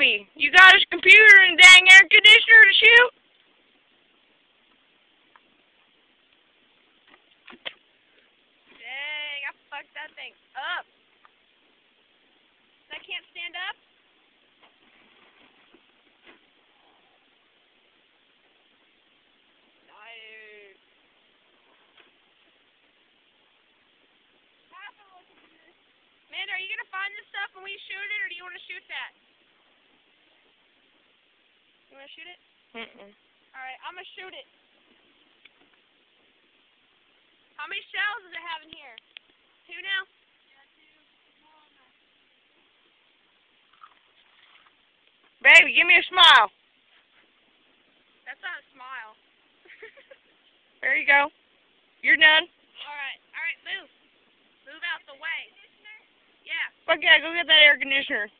baby, you got his computer and dang air conditioner to shoot? Dang, I fucked that thing up. I can't stand up? Nice. Amanda, are you going to find this stuff when we shoot it, or do you want to shoot that? You want to shoot it? Alright, I'm going to shoot it. How many shells does it have in here? 2 now? Yeah, 2. Baby, give me a smile. That's not a smile. There you go. You're done. Alright, move. Move out the way. Yeah. Fuck yeah, go get that air conditioner.